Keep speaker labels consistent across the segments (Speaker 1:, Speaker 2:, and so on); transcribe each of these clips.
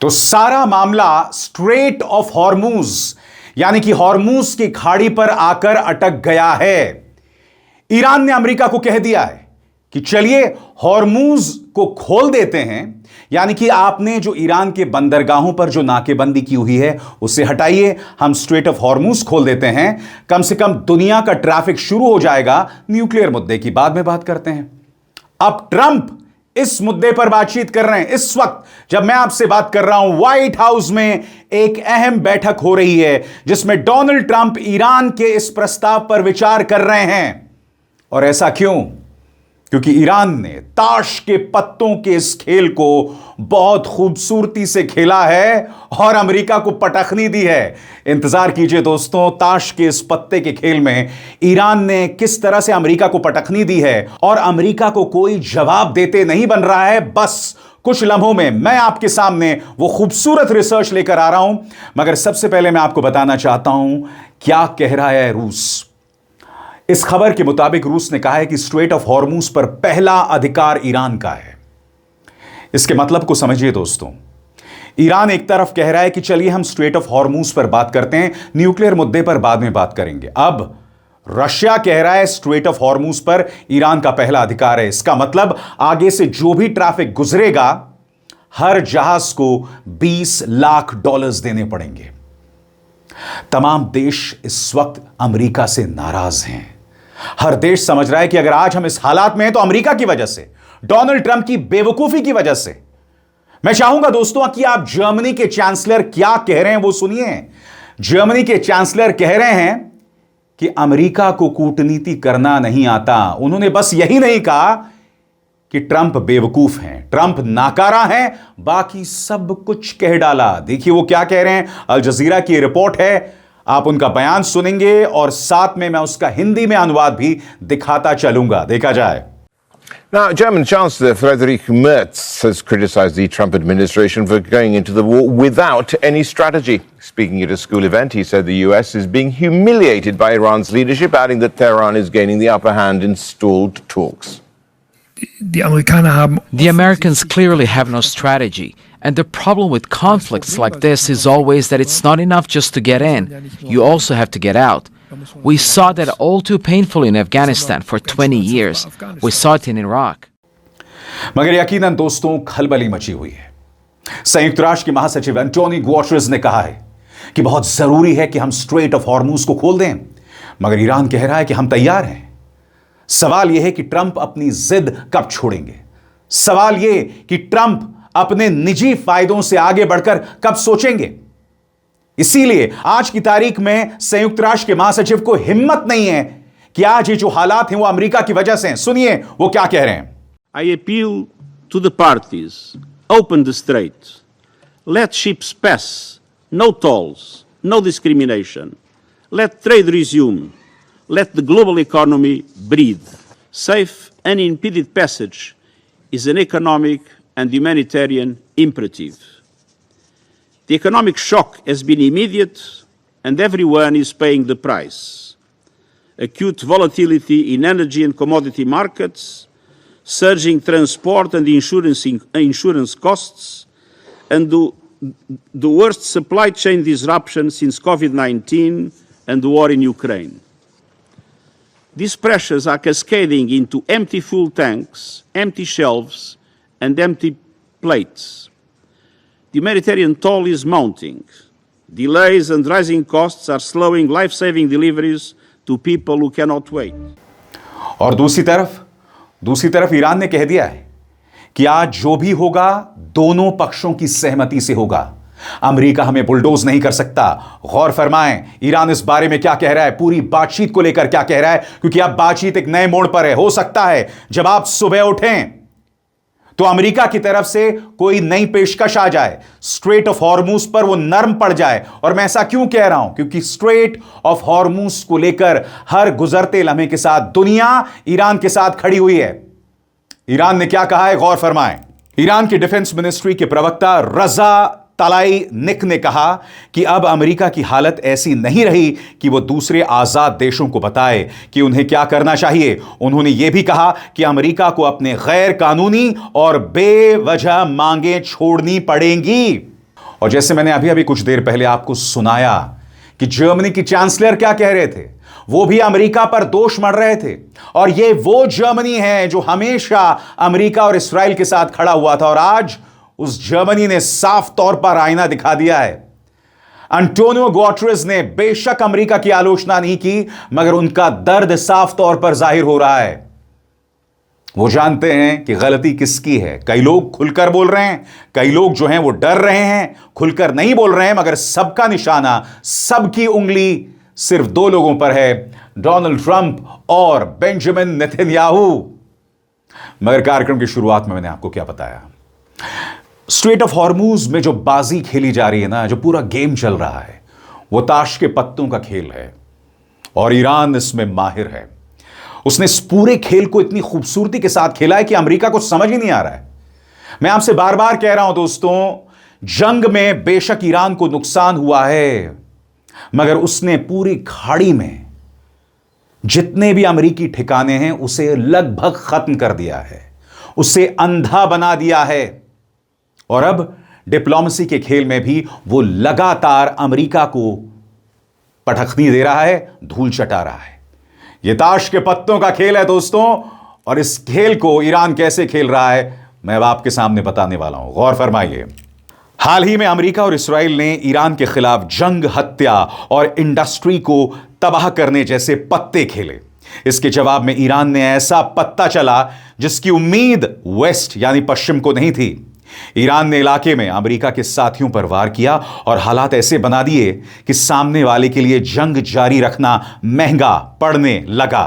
Speaker 1: तो सारा मामला स्ट्रेट ऑफ हॉर्मूज यानी कि हॉर्मूज की खाड़ी पर आकर अटक गया है। ईरान ने अमेरिका को कह दिया है कि चलिए हॉर्मूज को खोल देते हैं, यानी कि आपने जो ईरान के बंदरगाहों पर जो नाकेबंदी की हुई है उसे हटाइए, हम स्ट्रेट ऑफ हॉर्मूज खोल देते हैं, कम से कम दुनिया का ट्रैफिक शुरू हो जाएगा। न्यूक्लियर मुद्दे की बाद में बात करते हैं। अब ट्रंप इस मुद्दे पर बातचीत कर रहे हैं। इस वक्त जब मैं आपसे बात कर रहा हूं, व्हाइट हाउस में एक अहम बैठक हो रही है जिसमें डोनाल्ड ट्रंप ईरान के इस प्रस्ताव पर विचार कर रहे हैं। और ऐसा क्यों? क्योंकि ईरान ने ताश के पत्तों के इस खेल को बहुत खूबसूरती से खेला है और अमेरिका को पटखनी दी है। इंतजार कीजिए दोस्तों, ताश के इस पत्ते के खेल में ईरान ने किस तरह से अमेरिका को पटखनी दी है और अमेरिका को कोई जवाब देते नहीं बन रहा है। बस कुछ लम्हों में मैं आपके सामने वो खूबसूरत रिसर्च लेकर आ रहा हूं, मगर सबसे पहले मैं आपको बताना चाहता हूं क्या कह रहा है रूस। इस खबर के मुताबिक रूस ने कहा है कि स्ट्रेट ऑफ हॉर्मूज पर पहला अधिकार ईरान का है। इसके मतलब को समझिए दोस्तों, ईरान एक तरफ कह रहा है कि चलिए हम स्ट्रेट ऑफ हॉर्मूज पर बात करते हैं, न्यूक्लियर मुद्दे पर बाद में बात करेंगे। अब रशिया कह रहा है स्ट्रेट ऑफ हॉर्मूज पर ईरान का पहला अधिकार है। इसका मतलब आगे से जो भी ट्रैफिक गुजरेगा हर जहाज को $20 लाख देने पड़ेंगे। तमाम देश इस वक्त अमेरिका से नाराज हैं। हर देश समझ रहा है कि अगर आज हम इस हालात में हैं तो अमेरिका की वजह से, डोनाल्ड ट्रंप की बेवकूफी की वजह से। मैं चाहूंगा दोस्तों कि आप जर्मनी के चांसलर क्या कह रहे हैं वो सुनिए। जर्मनी के चांसलर कह रहे हैं कि अमेरिका को कूटनीति करना नहीं आता। उन्होंने बस यही नहीं कहा कि ट्रंप बेवकूफ हैं, ट्रंप नाकारा हैं, बाकी सब कुछ कह डाला। देखिए वो क्या कह रहे हैं। अल जजीरा की रिपोर्ट है, आप उनका बयान सुनेंगे और साथ में मैं उसका हिंदी में अनुवाद भी दिखाता चलूंगा। देखा जाए।
Speaker 2: Now, German Chancellor Friedrich Merz has criticized the Trump administration for going into the war without any strategy. Speaking at a school event, he said the US is being humiliated by Iran's leadership, adding that Tehran is gaining the upper hand in stalled talks.
Speaker 3: The Americans clearly have no strategy, and the problem with conflicts like this is always that it's not enough just to get in. You also have to get out. We saw that all too painfully in Afghanistan for 20 years. We saw it in Iraq.
Speaker 1: मगर यकीनन दोस्तों खलबली मची हुई है। संयुक्त राष्ट्र के महासचिव एंटोनियो गुटेरेस ने कहा है कि बहुत जरूरी है कि हम स्ट्रेट ऑफ हॉर्मूज को खोल दें, मगर ईरान कह रहा है कि हम तैयार हैं। सवाल यह है कि ट्रंप अपनी जिद कब छोड़ेंगे। सवाल यह कि ट्रंप अपने निजी फायदों से आगे बढ़कर कब सोचेंगे। इसीलिए आज की तारीख में संयुक्त राष्ट्र के महासचिव को हिम्मत नहीं है कि आज ये जो हालात हैं वो अमेरिका की वजह से हैं। सुनिए वो क्या कह रहे हैं।
Speaker 4: I appeal to the parties, open the strait, let ships pass, no tolls, no discrimination, let trade resume. Let the global economy breathe. Safe, unimpeded passage is an economic and humanitarian imperative. The economic shock has been immediate and everyone is paying the price. Acute volatility in energy and commodity markets, surging transport and insurance costs, and the worst supply chain disruption since COVID-19 and the war in Ukraine. These pressures are cascading into empty fuel tanks, empty shelves, and empty plates. The humanitarian toll is mounting. Delays and rising costs are slowing life-saving deliveries to people who cannot wait.
Speaker 1: और दूसरी तरफ Iran ने कह दिया है कि आज जो भी होगा दोनों पक्षों की सहमति से होगा। अमेरिका हमें बुलडोज नहीं कर सकता। गौर फरमाएं ईरान इस बारे में क्या कह रहा है, पूरी बातचीत को लेकर क्या कह रहा है, क्योंकि अब बातचीत एक नए मोड़ पर है। हो सकता है जब आप सुबह उठें तो अमेरिका की तरफ से कोई नई पेशकश आ जाए, स्ट्रेट ऑफ हॉर्मूज पर वो नरम पड़ जाए। और मैं ऐसा क्यों कह रहा हूं? क्योंकि स्ट्रेट ऑफ हॉर्मूज को लेकर हर गुजरते लम्हे के साथ दुनिया ईरान के साथ खड़ी हुई है। ईरान ने क्या कहा है, गौर फरमाएं। ईरान के डिफेंस मिनिस्ट्री के प्रवक्ता रजा तलाई निक ने कहा कि अब अमेरिका की हालत ऐसी नहीं रही कि वो दूसरे आजाद देशों को बताए कि उन्हें क्या करना चाहिए। उन्होंने यह भी कहा कि अमेरिका को अपने गैर कानूनी और बेवजह मांगें छोड़नी पड़ेंगी। और जैसे मैंने अभी अभी कुछ देर पहले आपको सुनाया कि जर्मनी की चांसलर क्या कह रहे थे, वो भी अमेरिका पर दोष मढ़ रहे थे। और ये वो जर्मनी है जो हमेशा अमेरिका और इस्राएल के साथ खड़ा हुआ था, और आज उस जर्मनी ने साफ तौर पर आईना दिखा दिया है। एंटोनियो गुटेरेस ने बेशक अमेरिका की आलोचना नहीं की, मगर उनका दर्द साफ तौर पर जाहिर हो रहा है। वो जानते हैं कि गलती किसकी है। कई लोग खुलकर बोल रहे हैं, कई लोग जो हैं वो डर रहे हैं, खुलकर नहीं बोल रहे हैं, मगर सबका निशाना, सबकी उंगली सिर्फ दो लोगों पर है, डोनाल्ड ट्रंप और बेंजामिन नेतन्याहू। मगर कार्यक्रम की शुरुआत में मैंने आपको क्या बताया, स्ट्रेट ऑफ हॉर्मूज में जो बाजी खेली जा रही है ना, जो पूरा गेम चल रहा है, वो ताश के पत्तों का खेल है और ईरान इसमें माहिर है। उसने इस पूरे खेल को इतनी खूबसूरती के साथ खेला है कि अमेरिका को समझ ही नहीं आ रहा है। मैं आपसे बार बार कह रहा हूं दोस्तों, जंग में बेशक ईरान को नुकसान हुआ है, मगर उसने पूरी खाड़ी में जितने भी अमेरिकी ठिकाने हैं उसे लगभग खत्म कर दिया है, उसे अंधा बना दिया है। और अब डिप्लोमेसी के खेल में भी वो लगातार अमेरिका को पटखनी दे रहा है, धूल चटा रहा है। यह ताश के पत्तों का खेल है दोस्तों, और इस खेल को ईरान कैसे खेल रहा है मैं अब आपके सामने बताने वाला हूं। गौर फरमाइए। हाल ही में अमेरिका और इस्राएल ने ईरान के खिलाफ जंग, हत्या और इंडस्ट्री को तबाह करने जैसे पत्ते खेले। इसके जवाब में ईरान ने ऐसा पत्ता चला जिसकी उम्मीद वेस्ट यानी पश्चिम को नहीं थी। ईरान ने इलाके में अमेरिका के साथियों पर वार किया और हालात ऐसे बना दिए कि सामने वाले के लिए जंग जारी रखना महंगा पड़ने लगा।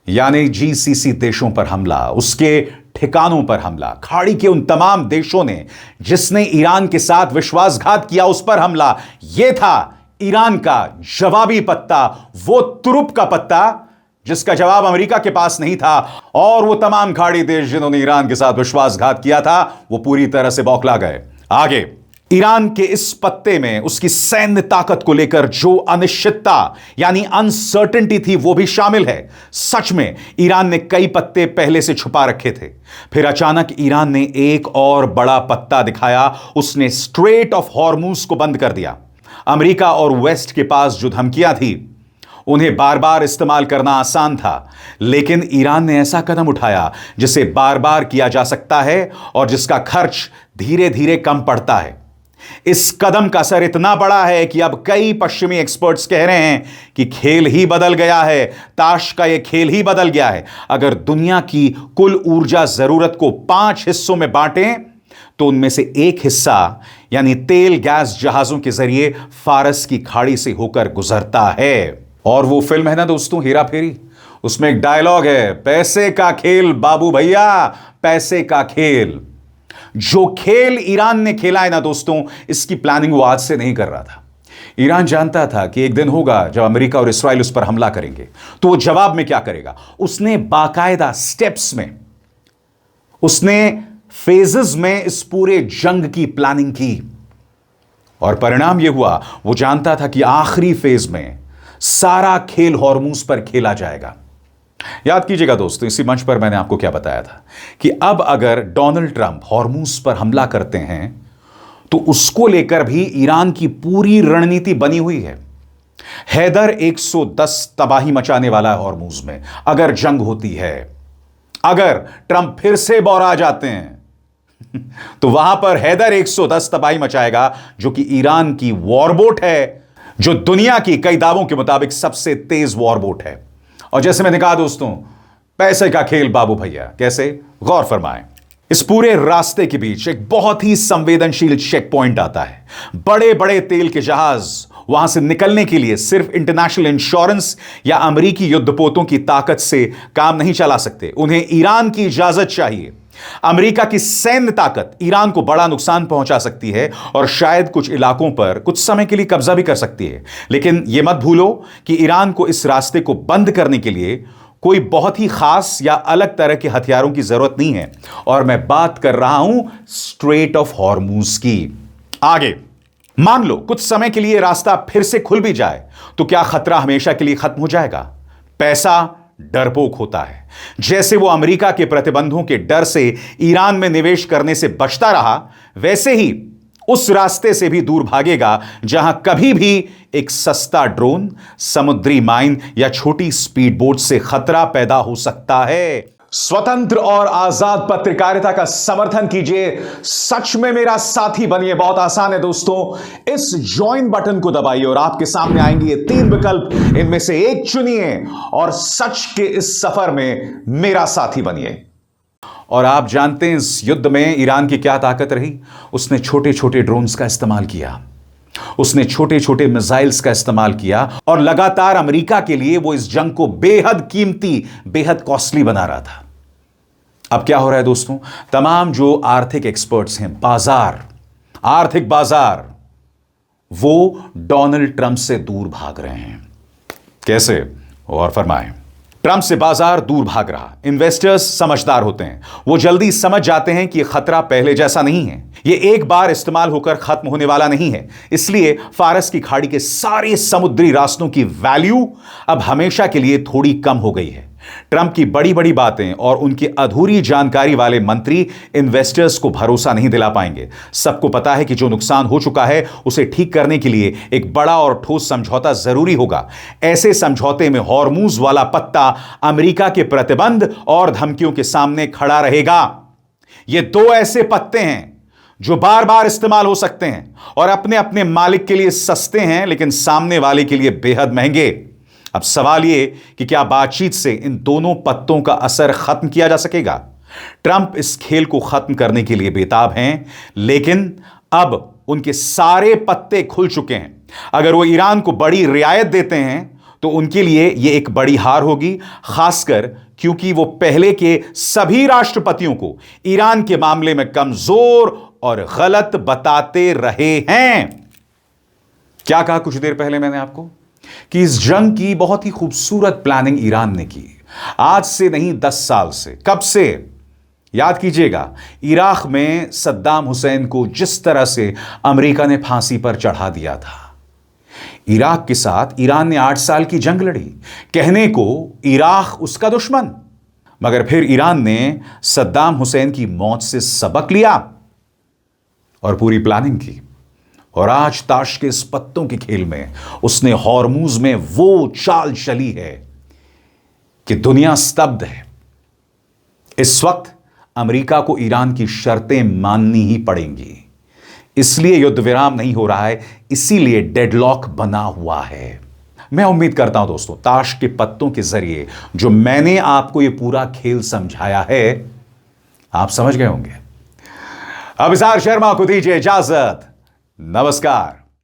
Speaker 1: यानी जीसीसी देशों पर हमला, उसके ठिकानों पर हमला, खाड़ी के उन तमाम देशों ने जिसने ईरान के साथ विश्वासघात किया उस पर हमला। यह था ईरान का जवाबी पत्ता, वो तुरुप का पत्ता जिसका जवाब अमेरिका के पास नहीं था। और वो तमाम खाड़ी देश जिन्होंने ईरान के साथ विश्वासघात किया था वो पूरी तरह से बौखला गए। आगे ईरान के इस पत्ते में उसकी सैन्य ताकत को लेकर जो अनिश्चितता यानी अनसर्टेनिटी थी वो भी शामिल है। सच में ईरान ने कई पत्ते पहले से छुपा रखे थे, फिर अचानक ईरान ने एक और बड़ा पत्ता दिखाया। उसने स्ट्रेट ऑफ हॉर्मूज को बंद कर दिया। अमेरिका और वेस्ट के पास जो धमकियां थी उन्हें बार बार इस्तेमाल करना आसान था, लेकिन ईरान ने ऐसा कदम उठाया जिसे बार बार किया जा सकता है और जिसका खर्च धीरे धीरे कम पड़ता है। इस कदम का असर इतना बड़ा है कि अब कई पश्चिमी एक्सपर्ट्स कह रहे हैं कि खेल ही बदल गया है, ताश का यह खेल ही बदल गया है। अगर दुनिया की कुल ऊर्जा जरूरत को 5 हिस्सों में बांटें तो उनमें से एक हिस्सा यानी तेल गैस जहाजों के जरिए फारस की खाड़ी से होकर गुजरता है। और वो फिल्म है ना दोस्तों, हेरा फेरी, उसमें एक डायलॉग है, पैसे का खेल बाबू भैया, पैसे का खेल। जो खेल ईरान ने खेला है ना दोस्तों, इसकी प्लानिंग वो आज से नहीं कर रहा था। ईरान जानता था कि एक दिन होगा जब अमेरिका और इस्राएल उस पर हमला करेंगे, तो वो जवाब में क्या करेगा। उसने बाकायदा स्टेप्स में, उसने फेजेस में इस पूरे जंग की प्लानिंग की, और परिणाम यह हुआ, वो जानता था कि आखिरी फेज में सारा खेल हॉर्मूज पर खेला जाएगा। याद कीजिएगा दोस्तों, इसी मंच पर मैंने आपको क्या बताया था कि अब अगर डोनाल्ड ट्रंप हॉर्मूज पर हमला करते हैं तो उसको लेकर भी ईरान की पूरी रणनीति बनी हुई है। हैदर 110 तबाही मचाने वाला है हॉर्मूज में। अगर जंग होती है, अगर ट्रंप फिर से बौरा जाते हैं तो वहां पर हैदर 110 तबाही मचाएगा, जो कि ईरान की वॉरबोट है, जो दुनिया की कई दावों के मुताबिक सबसे तेज वॉरबोट है। और जैसे मैंने कहा दोस्तों, पैसे का खेल बाबू भैया। कैसे? गौर फरमाएं। इस पूरे रास्ते के बीच एक बहुत ही संवेदनशील चेक पॉइंट आता है। बड़े बड़े तेल के जहाज वहां से निकलने के लिए सिर्फ इंटरनेशनल इंश्योरेंस या अमेरिकी युद्धपोतों की ताकत से काम नहीं चला सकते, उन्हें ईरान की इजाजत चाहिए। अमेरिका की सैन्य ताकत ईरान को बड़ा नुकसान पहुंचा सकती है और शायद कुछ इलाकों पर कुछ समय के लिए कब्जा भी कर सकती है। लेकिन यह मत भूलो कि ईरान को इस रास्ते को बंद करने के लिए कोई बहुत ही खास या अलग तरह के हथियारों की जरूरत नहीं है, और मैं बात कर रहा हूं स्ट्रेट ऑफ हॉर्मूज की। आगे मान लो कुछ समय के लिए रास्ता फिर से खुल भी जाए तो क्या खतरा हमेशा के लिए खत्म हो जाएगा? पैसा डरपोक होता है। जैसे वो अमेरिका के प्रतिबंधों के डर से ईरान में निवेश करने से बचता रहा, वैसे ही उस रास्ते से भी दूर भागेगा जहां कभी भी एक सस्ता ड्रोन, समुद्री माइन या छोटी स्पीड बोट से खतरा पैदा हो सकता है। स्वतंत्र और आजाद पत्रकारिता का समर्थन कीजिए, सच में मेरा साथी बनिए। बहुत आसान है दोस्तों, इस ज्वाइन बटन को दबाइए और आपके सामने आएंगे ये 3 विकल्प, इनमें से एक चुनिए और सच के इस सफर में मेरा साथी बनिए। और आप जानते हैं इस युद्ध में ईरान की क्या ताकत रही? उसने छोटे छोटे ड्रोन्स का इस्तेमाल किया, उसने छोटे छोटे मिसाइल्स का इस्तेमाल किया और लगातार अमेरिका के लिए वो इस जंग को बेहद कीमती, बेहद कॉस्टली बना रहा था। अब क्या हो रहा है दोस्तों? तमाम जो आर्थिक एक्सपर्ट्स हैं, आर्थिक बाजार, वो डोनाल्ड ट्रंप से दूर भाग रहे हैं। कैसे? और फरमाएं। ट्रंप से बाजार दूर भाग रहा। इन्वेस्टर्स समझदार होते हैं, वो जल्दी समझ जाते हैं कि यह खतरा पहले जैसा नहीं है, यह एक बार इस्तेमाल होकर खत्म होने वाला नहीं है। इसलिए फारस की खाड़ी के सारे समुद्री रास्तों की वैल्यू अब हमेशा के लिए थोड़ी कम हो गई है। ट्रंप की बड़ी बड़ी बातें और उनकी अधूरी जानकारी वाले मंत्री इन्वेस्टर्स को भरोसा नहीं दिला पाएंगे। सबको पता है कि जो नुकसान हो चुका है उसे ठीक करने के लिए एक बड़ा और ठोस समझौता जरूरी होगा। ऐसे समझौते में हॉर्मूज वाला पत्ता अमेरिका के प्रतिबंध और धमकियों के सामने खड़ा रहेगा। ये 2 ऐसे पत्ते हैं जो बार बार इस्तेमाल हो सकते हैं और अपने अपने मालिक के लिए सस्ते हैं, लेकिन सामने वाले के लिए बेहद महंगे। अब सवाल यह कि क्या बातचीत से इन दोनों पत्तों का असर खत्म किया जा सकेगा? ट्रंप इस खेल को खत्म करने के लिए बेताब हैं, लेकिन अब उनके सारे पत्ते खुल चुके हैं। अगर वो ईरान को बड़ी रियायत देते हैं तो उनके लिए यह एक बड़ी हार होगी, खासकर क्योंकि वो पहले के सभी राष्ट्रपतियों को ईरान के मामले में कमजोर और गलत बताते रहे हैं। क्या कहा कुछ देर पहले मैंने आपको कि इस जंग की बहुत ही खूबसूरत प्लानिंग ईरान ने की, आज से नहीं 10 साल से। कब से? याद कीजिएगा, इराक में सद्दाम हुसैन को जिस तरह से अमेरिका ने फांसी पर चढ़ा दिया था। इराक के साथ ईरान ने 8 साल की जंग लड़ी, कहने को इराक उसका दुश्मन, मगर फिर ईरान ने सद्दाम हुसैन की मौत से सबक लिया और पूरी प्लानिंग की। और आज ताश के इस पत्तों के खेल में उसने हॉर्मूज में वो चाल चली है कि दुनिया स्तब्ध है। इस वक्त अमेरिका को ईरान की शर्तें माननी ही पड़ेंगी, इसलिए युद्ध विराम नहीं हो रहा है, इसीलिए डेडलॉक बना हुआ है। मैं उम्मीद करता हूं दोस्तों, ताश के पत्तों के जरिए जो मैंने आपको यह पूरा खेल समझाया है, आप समझ गए होंगे। अब इज़हार शर्मा को दीजिए इजाजत। नमस्कार।